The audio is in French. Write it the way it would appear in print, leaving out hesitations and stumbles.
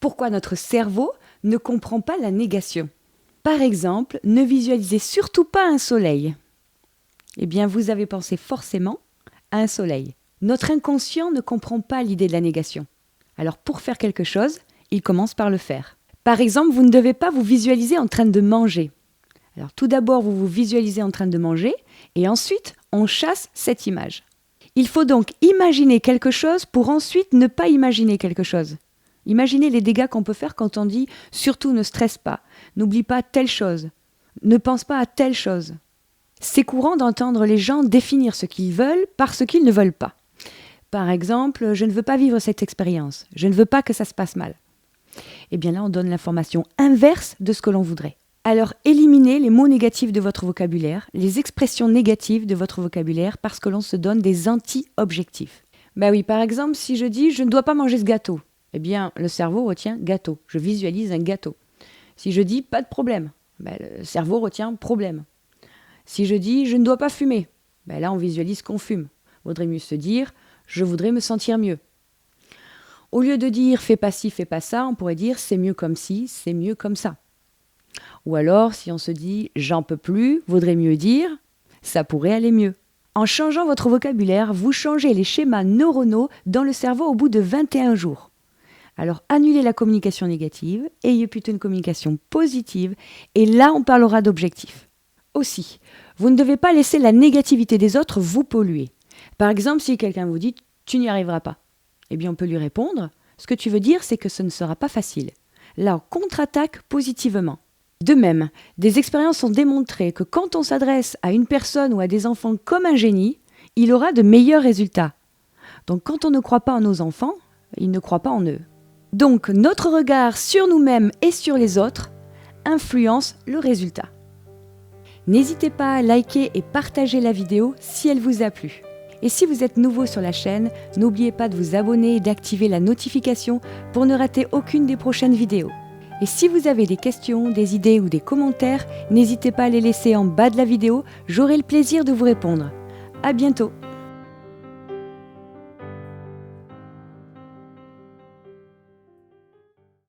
pourquoi notre cerveau ne comprend pas la négation. Par exemple, ne visualisez surtout pas un soleil. Eh bien, vous avez pensé forcément à un soleil. Notre inconscient ne comprend pas l'idée de la négation. Alors, pour faire quelque chose, il commence par le faire. Par exemple, vous ne devez pas vous visualiser en train de manger. Alors, tout d'abord, vous vous visualisez en train de manger et ensuite, on chasse cette image. Il faut donc imaginer quelque chose pour ensuite ne pas imaginer quelque chose. Imaginez les dégâts qu'on peut faire quand on dit « surtout ne stresse pas, n'oublie pas telle chose, ne pense pas à telle chose ». C'est courant d'entendre les gens définir ce qu'ils veulent par ce qu'ils ne veulent pas. Par exemple, je ne veux pas vivre cette expérience, je ne veux pas que ça se passe mal. Eh bien là, on donne l'information inverse de ce que l'on voudrait. Alors éliminez les mots négatifs de votre vocabulaire, les expressions négatives de votre vocabulaire parce que l'on se donne des anti-objectifs. Ben oui, par exemple, si je dis « je ne dois pas manger ce gâteau », eh bien le cerveau retient « gâteau », je visualise un gâteau. Si je dis « pas de problème », ben, le cerveau retient « problème ». Si je dis « je ne dois pas fumer », ben là on visualise qu'on fume. Vaudrait mieux se dire « je voudrais me sentir mieux ». Au lieu de dire « fais pas ci, fais pas ça », on pourrait dire « c'est mieux comme ci, c'est mieux comme ça ». Ou alors, si on se dit « j'en peux plus », vaudrait mieux dire « ça pourrait aller mieux ». En changeant votre vocabulaire, vous changez les schémas neuronaux dans le cerveau au bout de 21 jours. Alors annulez la communication négative, ayez plutôt une communication positive, et là on parlera d'objectifs. Aussi, vous ne devez pas laisser la négativité des autres vous polluer. Par exemple, si quelqu'un vous dit « tu n'y arriveras pas », eh bien on peut lui répondre « ce que tu veux dire, c'est que ce ne sera pas facile ». Là, on contre-attaque positivement. De même, des expériences ont démontré que quand on s'adresse à une personne ou à des enfants comme un génie, il aura de meilleurs résultats. Donc quand on ne croit pas en nos enfants, ils ne croient pas en eux. Donc notre regard sur nous-mêmes et sur les autres influence le résultat. N'hésitez pas à liker et partager la vidéo si elle vous a plu. Et si vous êtes nouveau sur la chaîne, n'oubliez pas de vous abonner et d'activer la notification pour ne rater aucune des prochaines vidéos. Et si vous avez des questions, des idées ou des commentaires, n'hésitez pas à les laisser en bas de la vidéo, j'aurai le plaisir de vous répondre. À bientôt!